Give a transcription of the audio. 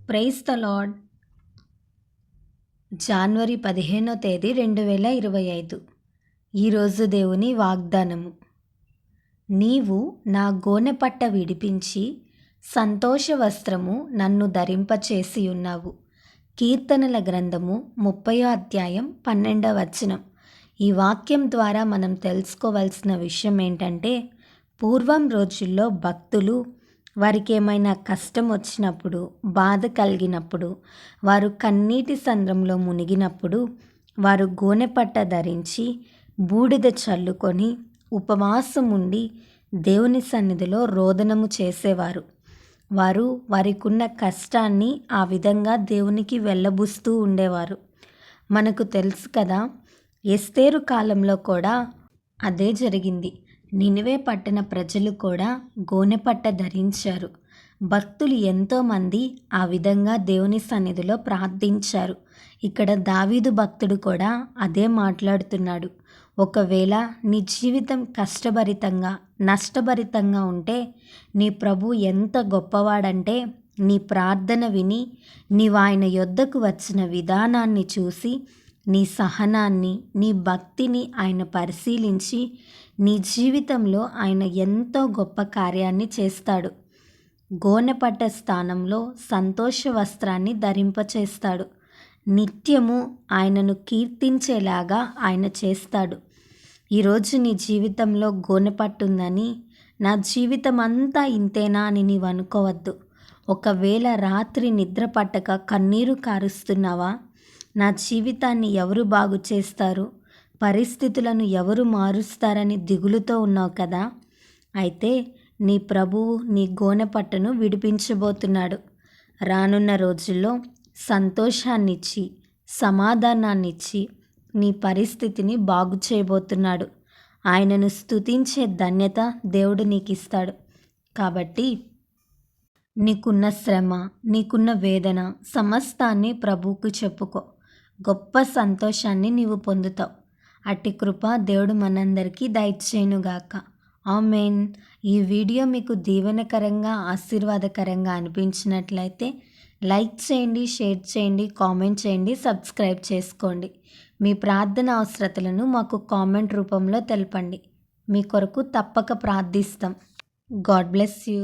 Praise the lord. జనవరి 15వ తేదీ 2025. ఈరోజు దేవుని వాగ్దానము. నీవు నా గోనెపట్ట విడిపించి సంతోష వస్త్రము నన్ను ధరింపచేసి ఉన్నావు. కీర్తనల గ్రంథము 30వ అధ్యాయం 12వ వచనం. ఈ వాక్యం ద్వారా మనం తెలుసుకోవాల్సిన విషయం ఏంటంటే, పూర్వం రోజుల్లో భక్తులు వారికి ఏమైనా కష్టం వచ్చినప్పుడు, బాధ కలిగినప్పుడు, వారు కన్నీటి సంద్రంలో మునిగినప్పుడు వారు గోనెపట్ట ధరించి బూడిద చల్లుకొని ఉపవాసం ఉండి దేవుని సన్నిధిలో రోదనము చేసేవారు. వారు వారికున్న కష్టాన్ని ఆ విధంగా దేవునికి వెళ్ళబుస్తూ ఉండేవారు. మనకు తెలుసు కదా, ఎస్తేరు కాలంలో కూడా అదే జరిగింది. నినివే పట్టణ ప్రజలు కూడా గోనెపట్ట ధరించారు. భక్తులు ఎంతోమంది ఆ విధంగా దేవుని సన్నిధిలో ప్రార్థించారు. ఇక్కడ దావీదు భక్తుడు కూడా అదే మాట్లాడుతున్నాడు. ఒకవేళ నీ జీవితం కష్టభరితంగా, నష్టభరితంగా ఉంటే నీ ప్రభు ఎంత గొప్పవాడంటే, నీ ప్రార్థన విని నీవు ఆయన యొద్దకు వచ్చిన విధానాన్ని చూసి, నీ సహనాన్ని, నీ భక్తిని ఆయన పరిశీలించి నీ జీవితంలో ఆయన ఎంతో గొప్ప కార్యాన్ని చేస్తాడు. గోనెపట్ట స్థానంలో సంతోష వస్త్రాన్ని ధరింపచేస్తాడు. నిత్యము ఆయనను కీర్తించేలాగా ఆయన చేస్తాడు. ఈరోజు నీ జీవితంలో గోనెపట్టుందని, నా జీవితం అంతా ఇంతేనా అని నీవు అనుకోవద్దు. ఒకవేళ రాత్రి నిద్ర పట్టక కన్నీరు కారుస్తున్నావా? నా జీవితాన్ని ఎవరు బాగు చేస్తారు, పరిస్థితులను ఎవరు మారుస్తారని దిగులుతో ఉన్నావు కదా? అయితే నీ ప్రభువు నీ గోనెపట్టను విడిపించబోతున్నాడు. రానున్న రోజుల్లో సంతోషాన్నిచ్చి, సమాధానాన్నిచ్చి నీ పరిస్థితిని బాగు చేయబోతున్నాడు. ఆయనను స్తుతించే ధన్యత దేవుడు నీకు ఇస్తాడు. కాబట్టి నీకున్న శ్రమ, నీకున్న వేదన సమస్తాన్ని ప్రభువుకు చెప్పుకో. గొప్ప సంతోషాన్ని నీవు పొందుతావు. అట్టి కృప దేవుడు మనందరికీ దయచేయునుగాక. ఆమేన్. ఈ వీడియో మీకు దీవెనకరంగా, ఆశీర్వాదకరంగా అనిపించినట్లయితే లైక్ చేయండి, షేర్ చేయండి, కామెంట్ చేయండి, సబ్స్క్రైబ్ చేసుకోండి. మీ ప్రార్థన అవసరతలను మాకు కామెంట్ రూపంలో తెలపండి. మీ కొరకు తప్పక ప్రార్థిస్తాం. God bless you.